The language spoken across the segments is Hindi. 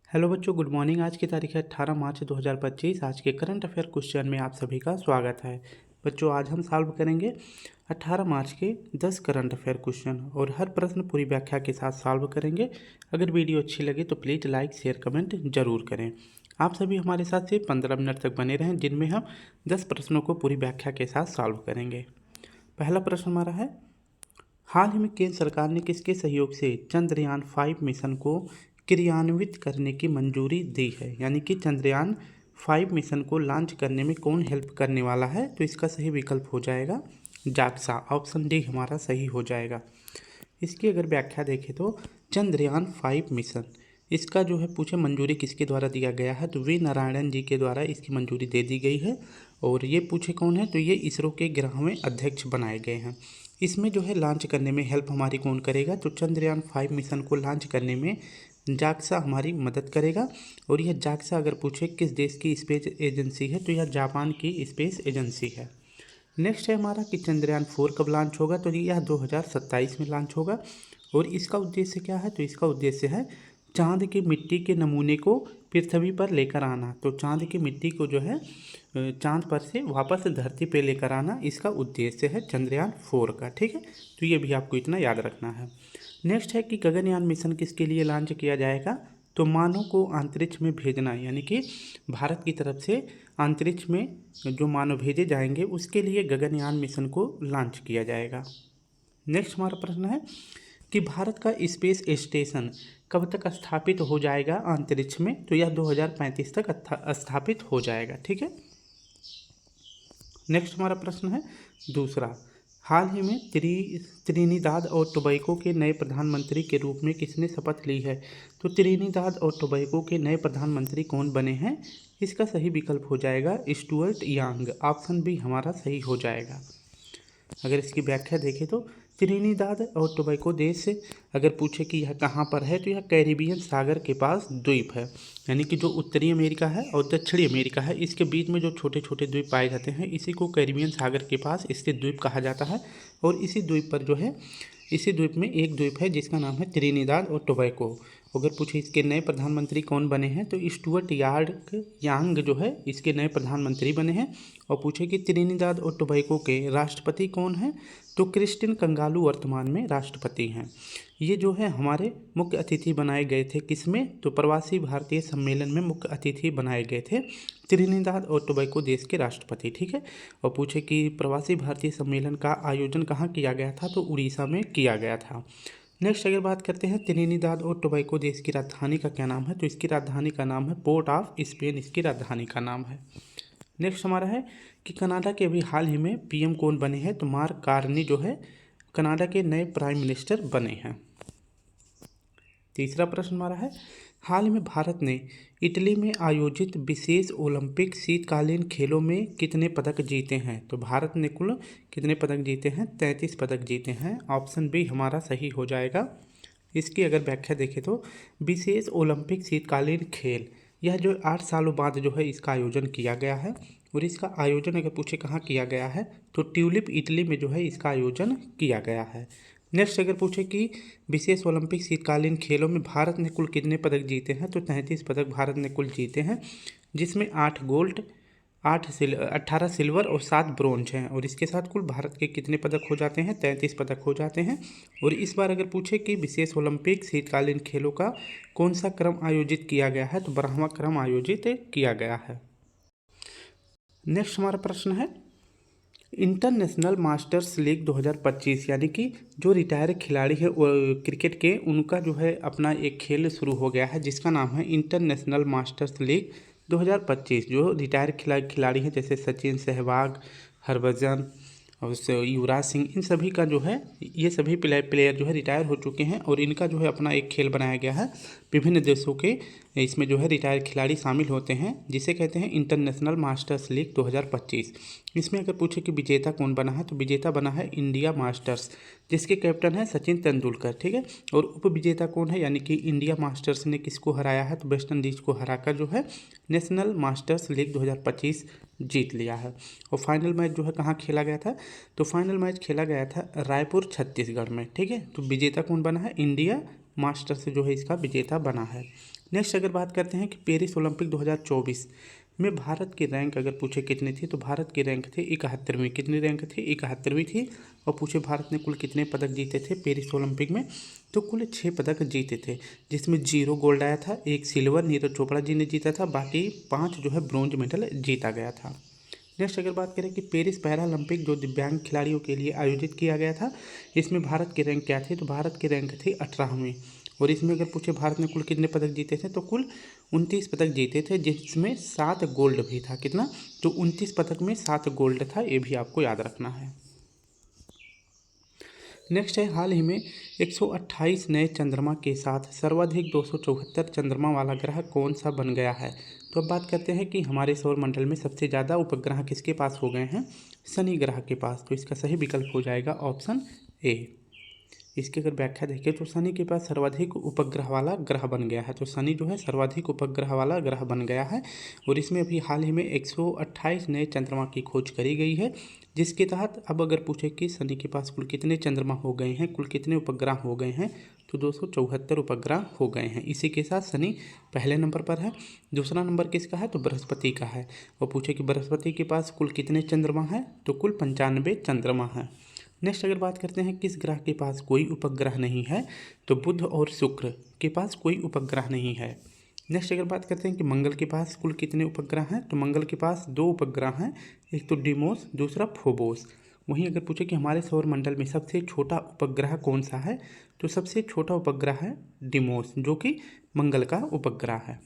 हेलो बच्चों, गुड मॉर्निंग। आज की तारीख है 18 मार्च 2025। आज के करंट अफेयर क्वेश्चन में आप सभी का स्वागत है। बच्चों, आज हम सॉल्व करेंगे 18 मार्च के 10 करंट अफेयर क्वेश्चन और हर प्रश्न पूरी व्याख्या के साथ सॉल्व करेंगे। अगर वीडियो अच्छी लगे तो प्लीज़ लाइक शेयर कमेंट जरूर करें। आप सभी हमारे साथ सिर्फ 15 मिनट तक बने रहें, जिनमें हम 10 प्रश्नों को पूरी व्याख्या के साथ सॉल्व करेंगे। पहला प्रश्न हमारा है, हाल ही में केंद्र सरकार ने किसके सहयोग से चंद्रयान 5 मिशन को क्रियान्वित करने की मंजूरी दी है? यानी कि चंद्रयान 5 मिशन को लॉन्च करने में कौन हेल्प करने वाला है? तो इसका सही विकल्प हो जाएगा जाक्सा। ऑप्शन डी हमारा सही हो जाएगा। इसकी अगर व्याख्या देखें तो चंद्रयान 5 मिशन, इसका जो है पूछे मंजूरी किसके द्वारा दिया गया है? तो वी नारायणन जी के द्वारा इसकी मंजूरी दे दी गई है। और ये पूछे कौन है? तो ये इसरो के 11वें अध्यक्ष बनाए गए हैं। इसमें जो है लॉन्च करने में हेल्प हमारी कौन करेगा? तो चंद्रयान 5 मिशन को लॉन्च करने में जाक्सा हमारी मदद करेगा। और यह जाक्सा अगर पूछे किस देश की स्पेस एजेंसी है, तो यह जापान की स्पेस एजेंसी है। नेक्स्ट है हमारा कि चंद्रयान 4 कब लॉन्च होगा? तो यह 2027 में लॉन्च होगा। और इसका उद्देश्य क्या है? तो इसका उद्देश्य है चांद की मिट्टी के नमूने को पृथ्वी पर लेकर आना। तो चांद की मिट्टी को जो है चांद पर से वापस धरती पे लेकर आना, इसका उद्देश्य है चंद्रयान 4 का। ठीक है, तो ये भी आपको इतना याद रखना है। नेक्स्ट है कि गगनयान मिशन किसके लिए लॉन्च किया जाएगा? तो मानव को अंतरिक्ष में भेजना, यानी कि भारत की तरफ से अंतरिक्ष में जो मानव भेजे जाएंगे उसके लिए गगनयान मिशन को लॉन्च किया जाएगा। नेक्स्ट हमारा प्रश्न है कि भारत का स्पेस स्टेशन कब तक स्थापित हो जाएगा अंतरिक्ष में? तो यह 2035 तक स्थापित हो जाएगा। ठीक है। नेक्स्ट हमारा प्रश्न है दूसरा, हाल ही में त्रिनिदाद और टोबैगो के नए प्रधानमंत्री के रूप में किसने शपथ ली है? तो त्रिनिदाद और टोबैगो के नए प्रधानमंत्री कौन बने हैं? इसका सही विकल्प हो जाएगा स्टुअर्ट यांग। ऑप्शन बी हमारा सही हो जाएगा। अगर इसकी व्याख्या देखें तो त्रिनिदाद और टोबैगो देश अगर पूछे कि यह कहाँ पर है, तो यह कैरिबियन सागर के पास द्वीप है। यानी कि जो उत्तरी अमेरिका है और दक्षिणी अमेरिका है, इसके बीच में जो छोटे छोटे द्वीप पाए जाते हैं, इसी को कैरिबियन सागर के पास इसके द्वीप कहा जाता है। और इसी द्वीप पर जो है, इसी द्वीप में एक द्वीप है जिसका नाम है त्रिनिदाद और टोबैगो। अगर पूछे इसके नए प्रधानमंत्री कौन बने हैं, तो स्टुअर्ट यांग जो है इसके नए प्रधानमंत्री बने हैं। और पूछे कि त्रिनिदाद और टोबैगो के राष्ट्रपति कौन हैं? तो क्रिस्टिन कंगालू वर्तमान में राष्ट्रपति हैं। ये जो है हमारे मुख्य अतिथि बनाए गए थे किसमें? तो प्रवासी भारतीय सम्मेलन में मुख्य अतिथि बनाए गए थे त्रिनिदाद और टोबैगो देश के राष्ट्रपति। ठीक है। और पूछे कि प्रवासी भारतीय सम्मेलन का आयोजन कहाँ किया गया था? तो उड़ीसा में किया गया था। नेक्स्ट अगर बात करते हैं त्रिनिदाद और टोबैगो देश की राजधानी का क्या नाम है? तो इसकी राजधानी का नाम है पोर्ट ऑफ स्पेन, इसकी राजधानी का नाम है। नेक्स्ट हमारा है कि कनाडा के अभी हाल ही में पीएम कौन बने हैं? तो मार्क कार्नी जो है कनाडा के नए प्राइम मिनिस्टर बने हैं। तीसरा प्रश्न हमारा है, हाल ही में भारत ने इटली में आयोजित विशेष ओलंपिक शीतकालीन खेलों में कितने पदक जीते हैं? तो भारत ने कुल कितने पदक जीते हैं? 33 पदक जीते हैं। ऑप्शन बी हमारा सही हो जाएगा। इसकी अगर व्याख्या देखें तो विशेष ओलंपिक शीतकालीन खेल, यह जो 8 सालों बाद जो है इसका आयोजन किया गया है। और इसका आयोजन अगर पूछे कहाँ किया गया है, तो ट्यूलिप इटली में जो है इसका आयोजन किया गया है। नेक्स्ट अगर पूछे कि विशेष ओलंपिक शीतकालीन खेलों में भारत ने कुल कितने पदक जीते हैं, तो 33 पदक भारत ने कुल जीते हैं, जिसमें 8 गोल्ड, 18 सिल्वर और 7 ब्रोंज हैं। और इसके साथ कुल भारत के कितने पदक हो जाते हैं? 33 पदक हो जाते हैं। और इस बार अगर पूछे कि विशेष ओलंपिक शीतकालीन खेलों का कौन सा क्रम आयोजित किया गया है, तो 12वां क्रम आयोजित किया गया है। नेक्स्ट हमारा प्रश्न है, इंटरनेशनल मास्टर्स लीग 2025, यानी कि जो रिटायर खिलाड़ी है क्रिकेट के, उनका जो है अपना एक खेल शुरू हो गया है जिसका नाम है इंटरनेशनल मास्टर्स लीग 2025। जो रिटायर खिलाड़ी हैं जैसे सचिन, सहवाग, हरभजन और युवराज सिंह, इन सभी का जो है, ये सभी प्लेयर जो है रिटायर हो चुके हैं और इनका जो है अपना एक खेल बनाया गया है। विभिन्न देशों के इसमें जो है रिटायर खिलाड़ी शामिल होते हैं, जिसे कहते हैं इंटरनेशनल मास्टर्स लीग 2025। इसमें अगर पूछे कि विजेता कौन बना है, तो विजेता बना है इंडिया मास्टर्स, जिसके कैप्टन है सचिन तेंदुलकर। ठीक है। और उप विजेता कौन है? यानी कि इंडिया मास्टर्स ने किसको हराया है? तो वेस्ट इंडीज को हराकर जो है नेशनल मास्टर्स लीग 2025 जीत लिया है। और फाइनल मैच जो है कहाँ खेला गया था? तो फाइनल मैच खेला गया था रायपुर, छत्तीसगढ़ में। ठीक है। तो विजेता कौन बना है? इंडिया मास्टर्स जो है इसका विजेता बना है। नेक्स्ट अगर बात करते हैं कि पेरिस ओलंपिक 2024 में भारत की रैंक अगर पूछे कितनी थी, तो भारत की रैंक थी 71वीं। कितनी रैंक थी? 71वीं थी। और पूछे भारत ने कुल कितने पदक जीते थे पेरिस ओलंपिक में, तो कुल 6 पदक जीते थे, जिसमें 0 गोल्ड आया था, 1 सिल्वर नीरज चोपड़ा जी ने जीता था, बाकी 5 जो है ब्रॉन्ज मेडल जीता गया था। नेक्स्ट अगर बात करें कि पेरिस पैरालंपिक जो दिव्यांग खिलाड़ियों के लिए आयोजित किया गया था, इसमें भारत की रैंक क्या थी, तो भारत की रैंक थी 18वीं। और इसमें अगर पूछे भारत ने कुल कितने पदक जीते थे, तो कुल 29 पदक जीते थे, जिसमें 7 गोल्ड भी था। कितना? तो 29 पदक में 7 गोल्ड था, ये भी आपको याद रखना है। नेक्स्ट है, हाल ही में 128 नए चंद्रमा के साथ सर्वाधिक 274 चंद्रमा वाला ग्रह कौन सा बन गया है। तो अब बात करते हैं कि हमारे सौर मंडल में सबसे ज़्यादा उपग्रह किसके पास हो गए हैं, शनि ग्रह के पास। तो इसका सही विकल्प हो जाएगा ऑप्शन ए। इसकी अगर व्याख्या देखें तो शनि के पास सर्वाधिक उपग्रह वाला ग्रह बन गया है। तो शनि जो है सर्वाधिक उपग्रह वाला ग्रह बन गया है, और इसमें अभी हाल ही में 128 नए चंद्रमा की खोज करी गई है, जिसके तहत अब अगर पूछे कि शनि के पास कुल कितने चंद्रमा हो गए हैं, कुल कितने उपग्रह हो गए हैं, तो 274 उपग्रह हो गए हैं। इसी के साथ शनि पहले नंबर पर है। दूसरा नंबर किसका है, तो बृहस्पति का है। और पूछे कि बृहस्पति के पास कुल कितने चंद्रमा हैं, तो कुल 95 चंद्रमा हैं। नेक्स्ट अगर बात करते हैं किस ग्रह के पास कोई उपग्रह नहीं है, तो बुध और शुक्र के पास कोई उपग्रह नहीं है। नेक्स्ट अगर बात करते हैं कि मंगल के पास कुल कितने उपग्रह हैं, तो मंगल के पास 2 उपग्रह हैं, एक तो डिमोस, दूसरा फोबोस। वहीं अगर पूछे कि हमारे सौर मंडल में सबसे छोटा उपग्रह कौन सा है, तो सबसे छोटा उपग्रह है डिमोस, जो कि मंगल का उपग्रह है।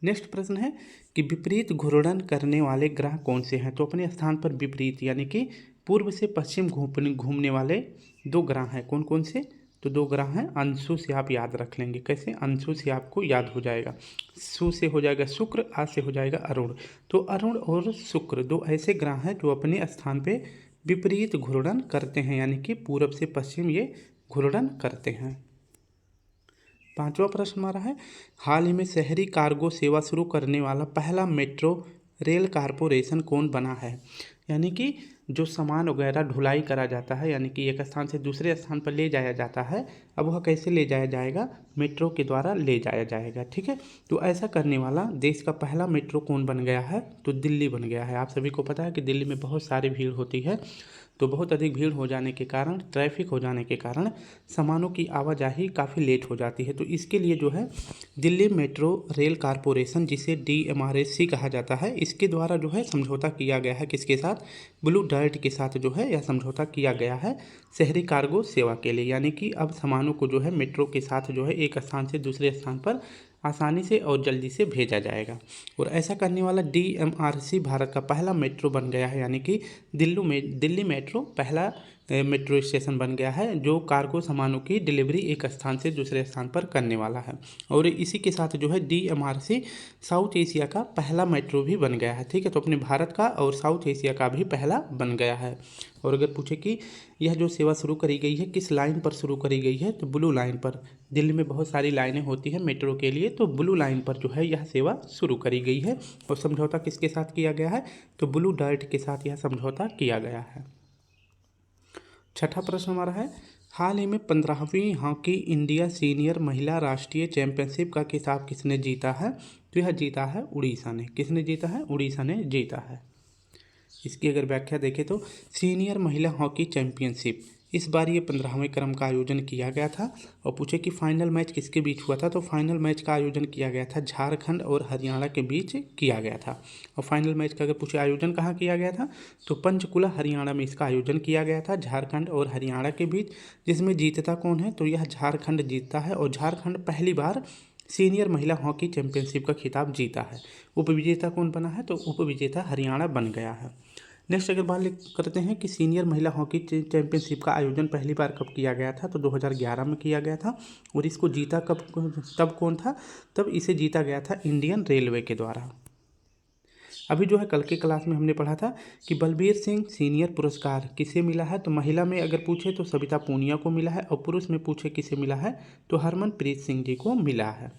नेक्स्ट प्रश्न है कि विपरीत घूर्णन करने वाले ग्रह कौन से हैं। तो अपने स्थान पर विपरीत यानी कि पूर्व से पश्चिम घूमने वाले 2 ग्रह हैं। कौन कौन से? तो 2 ग्रह हैं। अंशु से आप याद रख लेंगे। कैसे? अंशु से आपको याद हो जाएगा। सु से हो जाएगा शुक्र, आ से हो जाएगा अरुण। तो अरुण और शुक्र 2 ऐसे ग्रह हैं जो अपने स्थान पे विपरीत घूर्णन करते हैं, यानी कि पूर्व से पश्चिम ये घूर्णन करते हैं। 5वां प्रश्न हमारा है, हाल ही में शहरी कार्गो सेवा शुरू करने वाला पहला मेट्रो रेल कारपोरेशन कौन बना है। यानी कि जो सामान वगैरह ढुलाई करा जाता है, यानी कि एक स्थान से दूसरे स्थान पर ले जाया जाता है, अब वह कैसे ले जाया जाएगा, मेट्रो के द्वारा ले जाया जाएगा। ठीक है, तो ऐसा करने वाला देश का पहला मेट्रो कौन बन गया है, तो दिल्ली बन गया है। आप सभी को पता है कि दिल्ली में बहुत सारी भीड़ होती है, तो बहुत अधिक भीड़ हो जाने के कारण, ट्रैफिक हो जाने के कारण सामानों की आवाजाही काफ़ी लेट हो जाती है। तो इसके लिए जो है दिल्ली मेट्रो रेल कारपोरेशन, जिसे DMRSC कहा जाता है, इसके द्वारा जो है समझौता किया गया है। किसके साथ? ब्लू डार्ट के साथ जो है यह समझौता किया गया है शहरी कार्गो सेवा के लिए। यानी कि अब सामानों को जो है मेट्रो के साथ जो है एक स्थान से दूसरे स्थान पर आसानी से और जल्दी से भेजा जाएगा। और ऐसा करने वाला DMRC भारत का पहला मेट्रो बन गया है, यानी कि दिल्ली मेट्रो पहला मेट्रो स्टेशन बन गया है जो कार्गो सामानों की डिलीवरी एक स्थान से दूसरे स्थान पर करने वाला है। और इसी के साथ जो है DMRC साउथ एशिया का पहला मेट्रो भी बन गया है। ठीक है, तो अपने भारत का और साउथ एशिया का भी पहला बन गया है। और अगर पूछे कि यह जो सेवा शुरू करी गई है किस लाइन पर शुरू करी गई है, तो ब्लू लाइन पर। दिल्ली में बहुत सारी लाइनें होती हैं मेट्रो के लिए, तो ब्लू लाइन पर जो है यह सेवा शुरू करी गई है। और समझौता किसके साथ किया गया है, तो ब्लू डार्ट के साथ यह समझौता किया गया है। 6ठा प्रश्न हमारा है, हाल ही में 15वीं हॉकी इंडिया सीनियर महिला राष्ट्रीय चैंपियनशिप का खिताब किसने जीता है, तो यह जीता है उड़ीसा ने। किसने जीता है? उड़ीसा ने जीता है। इसकी अगर व्याख्या देखें तो सीनियर महिला हॉकी चैंपियनशिप इस बार ये 15वें क्रम का आयोजन किया गया था। और पूछे कि फाइनल मैच किसके बीच हुआ था, तो फाइनल मैच का आयोजन किया गया था झारखंड और हरियाणा के बीच किया गया था। और फाइनल मैच का अगर पूछे आयोजन कहाँ किया गया था, तो पंचकुला हरियाणा में इसका आयोजन किया गया था झारखंड और हरियाणा के बीच। जिसमें जीतता कौन है, तो यह झारखंड जीतता है। और झारखंड पहली बार सीनियर महिला हॉकी चैंपियनशिप का खिताब जीता है। उपविजेता कौन बना है, तो उपविजेता हरियाणा बन गया है। नेक्स्ट अगर बात करते हैं कि सीनियर महिला हॉकी चैंपियनशिप का आयोजन पहली बार कब किया गया था, तो 2011 में किया गया था। और इसको जीता तब कौन था, तब इसे जीता गया था इंडियन रेलवे के द्वारा। अभी जो है कल के क्लास में हमने पढ़ा था कि बलबीर सिंह सीनियर पुरस्कार किसे मिला है, तो महिला में अगर पूछे तो सविता पूनिया को मिला है, और पुरुष में पूछे किसे मिला है, तो हरमनप्रीत सिंह जी को मिला है।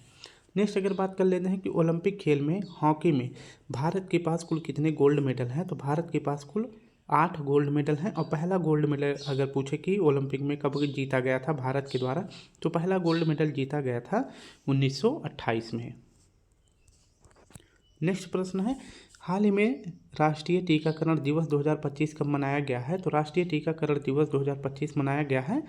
नेक्स्ट अगर बात कर लेते हैं कि ओलंपिक खेल में हॉकी में भारत के पास कुल कितने गोल्ड मेडल हैं, तो भारत के पास कुल 8 गोल्ड मेडल हैं। और पहला गोल्ड मेडल अगर पूछे कि ओलंपिक में कब जीता गया था भारत के द्वारा, तो पहला गोल्ड मेडल जीता गया था 1928 में। नेक्स्ट प्रश्न है, हाल ही में राष्ट्रीय टीकाकरण दिवस 2025 कब मनाया गया है? तो राष्ट्रीय टीकाकरण दिवस 2025 मनाया गया है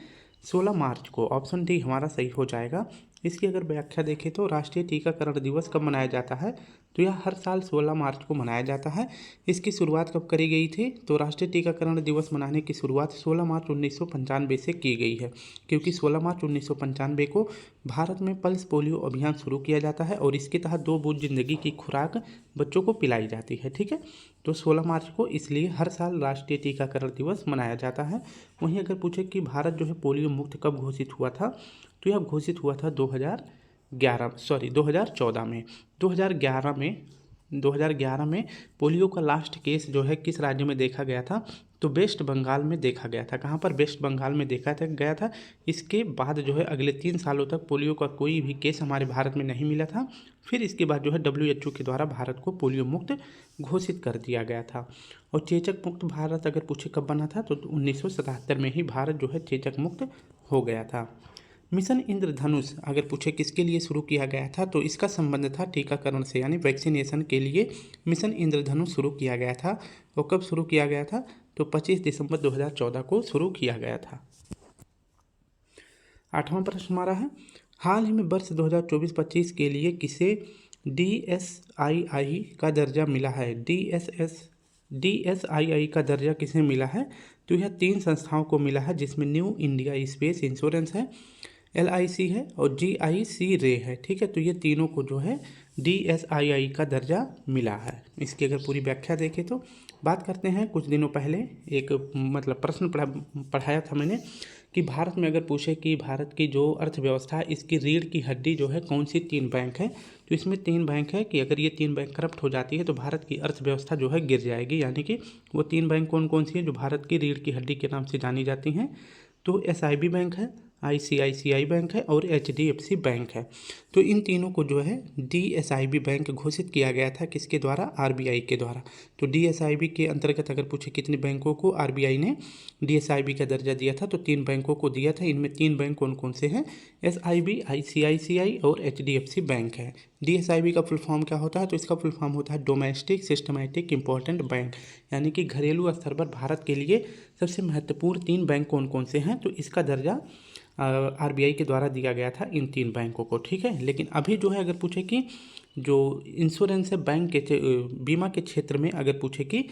16 मार्च को। ऑप्शन डी हमारा सही हो जाएगा। इसकी अगर व्याख्या देखें तो राष्ट्रीय टीकाकरण दिवस कब मनाया जाता है? तो यह हर साल 16 मार्च को मनाया जाता है। इसकी शुरुआत कब करी गई थी? तो राष्ट्रीय टीकाकरण दिवस मनाने की शुरुआत 16 मार्च 1995 से की गई है, क्योंकि 16 मार्च 1995 को भारत में पल्स पोलियो अभियान शुरू किया जाता है और इसके तहत 2 बूंद जिंदगी की खुराक बच्चों को पिलाई जाती है। ठीक है, तो 16 मार्च को इसलिए हर साल राष्ट्रीय टीकाकरण दिवस मनाया जाता है। वहीं अगर पूछे कि भारत जो है पोलियो मुक्त कब घोषित हुआ था, तो यह घोषित हुआ था 2014 में। 2011 में पोलियो का लास्ट केस जो है किस राज्य में देखा गया था? तो वेस्ट बंगाल में देखा गया था। कहाँ पर? वेस्ट बंगाल में देखा गया था। इसके बाद जो है अगले 3 सालों तक पोलियो का कोई भी केस हमारे भारत में नहीं मिला था। फिर इसके बाद जो है WHO के द्वारा भारत को पोलियो मुक्त घोषित कर दिया गया था। और चेचक मुक्त भारत अगर पूछे कब बना था, तो 1977 में ही भारत जो है चेचक मुक्त हो गया था। मिशन इंद्रधनुष अगर पूछे किसके लिए शुरू किया गया था, तो इसका संबंध था टीकाकरण से, यानी वैक्सीनेशन के लिए मिशन इंद्रधनुष शुरू किया गया था। और कब शुरू किया गया था? तो 25 दिसंबर 2014 को शुरू किया गया था। 8वां प्रश्न हमारा है, हाल ही में वर्ष 2024-25 के लिए किसे DSII का दर्जा मिला है? DSII का दर्जा किसे मिला है? तो यह 3 संस्थाओं को मिला है, जिसमें न्यू इंडिया स्पेस इंश्योरेंस है, LIC है और GIC रे है। ठीक है, तो ये तीनों को जो है DSII का दर्जा मिला है। इसकी अगर पूरी व्याख्या देखें तो बात करते हैं, कुछ दिनों पहले एक प्रश्न पढ़ाया था मैंने कि भारत में अगर पूछे कि भारत की जो अर्थव्यवस्था है इसकी रीढ़ की हड्डी जो है कौन सी 3 बैंक है, तो इसमें 3 बैंक है कि अगर ये 3 बैंक करप्ट हो जाती है तो भारत की अर्थव्यवस्था जो है गिर जाएगी। यानी कि वो 3 बैंक कौन कौन सी हैं जो भारत की रीढ़ की हड्डी के नाम से जानी जाती हैं? तो SIB बैंक है, ICICI बैंक है और HDFC बैंक है। तो इन तीनों को जो है DSIB बैंक घोषित किया गया था, किसके द्वारा? RBI के द्वारा। तो DSIB के अंतर्गत अगर पूछे कितने बैंकों को RBI ने DSIB का दर्जा दिया था, तो 3 बैंकों को दिया था। इनमें 3 बैंक कौन कौन से हैं? SIB, ICICI और HDFC बैंक है। DSIB का फुल फॉर्म क्या होता है? तो इसका फुल फॉर्म होता है डोमेस्टिक सिस्टमैटिक इम्पोर्टेंट बैंक, यानी कि घरेलू स्तर पर भारत के लिए सबसे महत्वपूर्ण 3 बैंक कौन कौन से हैं, तो इसका दर्जा RBI के द्वारा दिया गया था इन 3 बैंकों को। ठीक है, लेकिन अभी जो है अगर पूछे कि जो इंश्योरेंस है बैंक के बीमा के क्षेत्र में, अगर पूछे कि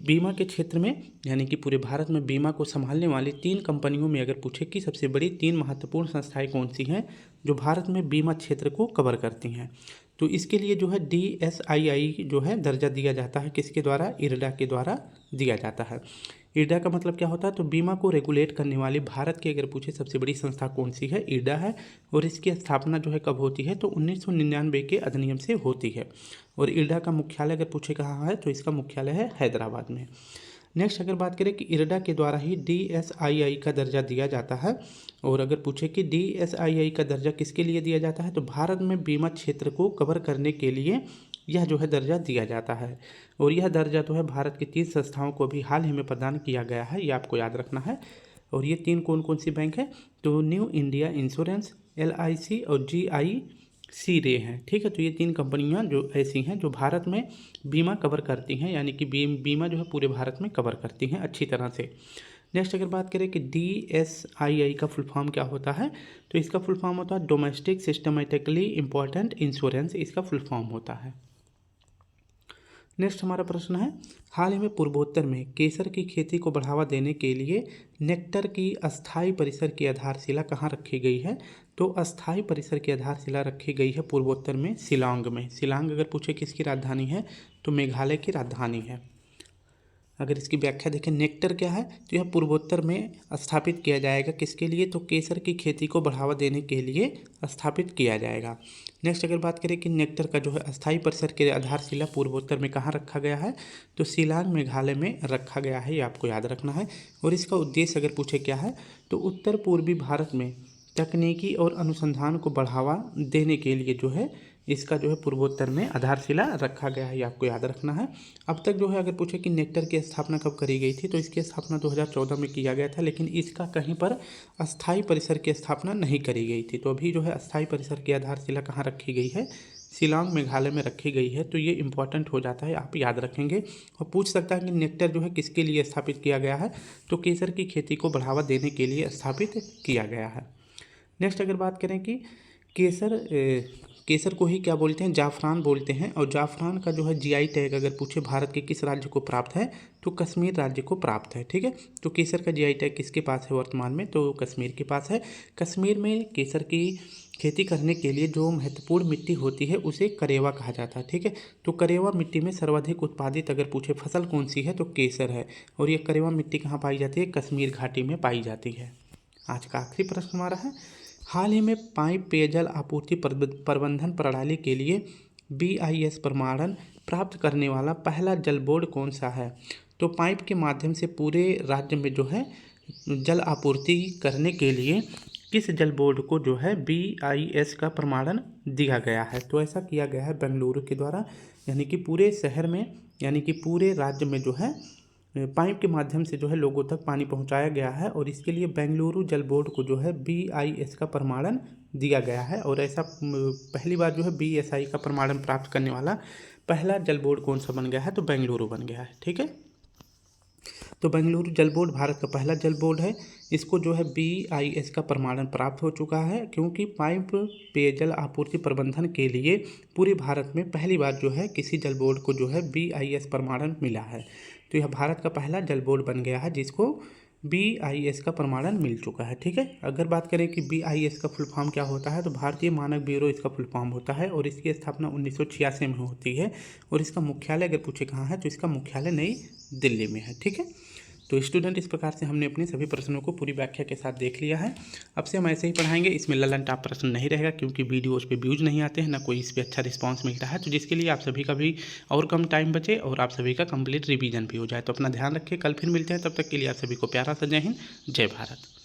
बीमा के क्षेत्र में यानी कि पूरे भारत में बीमा को संभालने वाली 3 कंपनियों में अगर पूछे कि सबसे बड़ी 3 महत्वपूर्ण संस्थाएं कौन सी हैं जो भारत में बीमा क्षेत्र को कवर करती हैं, तो इसके लिए जो है DSII जो है दर्जा दिया जाता है, किसके द्वारा? IRDA के द्वारा दिया जाता है। IRDA का मतलब क्या होता है? तो बीमा को रेगुलेट करने वाली भारत की अगर पूछे सबसे बड़ी संस्था कौन सी है? IRDA है। और इसकी स्थापना जो है कब होती है? तो 1999 के अधिनियम से होती है। और IRDA का मुख्यालय अगर पूछे कहाँ है, तो इसका मुख्यालय है हैदराबाद में। नेक्स्ट अगर बात करें कि IRDA के द्वारा ही DSII का दर्जा दिया जाता है, और अगर पूछे कि DSII का दर्जा किसके लिए दिया जाता है, तो भारत में बीमा क्षेत्र को कवर करने के लिए यह जो है दर्जा दिया जाता है। और यह दर्जा जो है भारत की 3 संस्थाओं को भी हाल ही में प्रदान किया गया है, ये आपको याद रखना है। और ये 3 कौन कौन सी बैंक है? तो न्यू इंडिया इंश्योरेंस, LIC और GIC रे हैं। ठीक है, तो ये 3 कंपनियां जो ऐसी हैं जो भारत में बीमा कवर करती हैं, यानी कि बीमा जो है पूरे भारत में कवर करती हैं अच्छी तरह से। नेक्स्ट अगर बात करें कि DSII का फुल फॉर्म क्या होता है, तो इसका फुल फॉर्म होता है डोमेस्टिक सिस्टमेटिकली इम्पोर्टेंट इंश्योरेंस, इसका फुल फॉर्म होता है। नेक्स्ट हमारा प्रश्न है, हाल ही में पूर्वोत्तर में केसर की खेती को बढ़ावा देने के लिए नेक्टर की अस्थायी परिसर की आधारशिला कहाँ रखी गई है? तो अस्थायी परिसर की आधारशिला रखी गई है पूर्वोत्तर में शिलांग में। शिलांग अगर पूछे किसकी राजधानी है, तो मेघालय की राजधानी है। अगर इसकी व्याख्या देखें नेक्टर क्या है, तो यह पूर्वोत्तर में स्थापित किया जाएगा, किसके लिए? तो केसर की खेती को बढ़ावा देने के लिए स्थापित किया जाएगा। नेक्स्ट अगर बात करें कि नेक्टर का जो है अस्थायी परिसर के आधारशिला पूर्वोत्तर में कहाँ रखा गया है, तो शिलांग मेघालय में रखा गया है, ये आपको याद रखना है। और इसका उद्देश्य अगर पूछे क्या है, तो उत्तर पूर्वी भारत में तकनीकी और अनुसंधान को बढ़ावा देने के लिए जो है इसका जो है पूर्वोत्तर में आधारशिला रखा गया है, ये आपको याद रखना है। अब तक जो है अगर पूछे कि नेक्टर की स्थापना कब करी गई थी, तो इसकी स्थापना 2014 में किया गया था, लेकिन इसका कहीं पर अस्थायी परिसर की स्थापना नहीं करी गई थी। तो अभी जो है अस्थायी परिसर की आधारशिला कहाँ रखी गई है, शिलांग मेघालय में रखी गई है। तो ये इंपॉर्टेंट हो जाता है, आप याद रखेंगे। और पूछ सकता है कि नेक्टर जो है किसके लिए स्थापित किया गया है, तो केसर की खेती को बढ़ावा देने के लिए स्थापित किया गया है। नेक्स्ट अगर बात करें कि केसर को ही क्या बोलते हैं, जाफरान बोलते हैं। और जाफरान का जो है जीआई टैग अगर पूछे भारत के किस राज्य को प्राप्त है, तो कश्मीर राज्य को प्राप्त है। ठीक है, तो केसर का जीआई टैग किसके पास है वर्तमान में, तो कश्मीर के पास है। कश्मीर में केसर की खेती करने के लिए जो महत्वपूर्ण मिट्टी होती है उसे करेवा कहा जाता है। ठीक है, तो करेवा मिट्टी में सर्वाधिक उत्पादित अगर पूछे फसल कौन सी है, तो केसर है। और ये करेवा मिट्टी कहाँ पाई जाती है, कश्मीर घाटी में पाई जाती है। आज का आखिरी प्रश्न हमारा है, हाल ही में पाइप पेयजल आपूर्ति प्रबंधन प्रणाली के लिए BIS प्रमाणन प्राप्त करने वाला पहला जल बोर्ड कौन सा है। तो पाइप के माध्यम से पूरे राज्य में जो है जल आपूर्ति करने के लिए किस जल बोर्ड को जो है BIS का प्रमाणन दिया गया है, तो ऐसा किया गया है बेंगलुरु के द्वारा। यानी कि पूरे शहर में, यानी कि पूरे राज्य में जो है पाइप के माध्यम से जो है लोगों तक पानी पहुंचाया गया है। और इसके लिए बेंगलुरु जल बोर्ड को जो है BIS का प्रमाणन दिया गया है। और ऐसा पहली बार जो है BSI का प्रमाणन प्राप्त करने वाला पहला जल बोर्ड कौन सा बन गया है, तो बेंगलुरु बन गया है। ठीक है, तो बेंगलुरु जल बोर्ड भारत का पहला जल बोर्ड है। इसको जो है BIS का प्रमाणन प्राप्त हो चुका है, क्योंकि पाइप पेयजल आपूर्ति प्रबंधन के लिए पूरे भारत में पहली बार जो है किसी जल बोर्ड को जो है BIS प्रमाणन मिला है। तो यह भारत का पहला जल बोर्ड बन गया है जिसको BIS का प्रमाणन मिल चुका है। ठीक है, अगर बात करें कि BIS का फुल फॉर्म क्या होता है, तो भारतीय मानक ब्यूरो इसका फुल फॉर्म होता है। और इसकी स्थापना 1986 में होती है। और इसका मुख्यालय अगर पूछे कहाँ है, तो इसका मुख्यालय नई दिल्ली में है। ठीक है, तो स्टूडेंट इस प्रकार से हमने अपने सभी प्रश्नों को पूरी व्याख्या के साथ देख लिया है। अब से हम ऐसे ही पढ़ाएंगे, इसमें ललन टाप प्रश्न नहीं रहेगा, क्योंकि वीडियोज़ पे व्यूज़ नहीं आते हैं, ना कोई इस पर अच्छा रिस्पांस मिलता है। तो जिसके लिए आप सभी का भी और कम टाइम बचे और आप सभी का कंप्लीट रिवीजन भी हो जाए। तो अपना ध्यान रखिए, कल फिर मिलते हैं, तब तक के लिए आप सभी को प्यारा सा जय हिंद, जय भारत।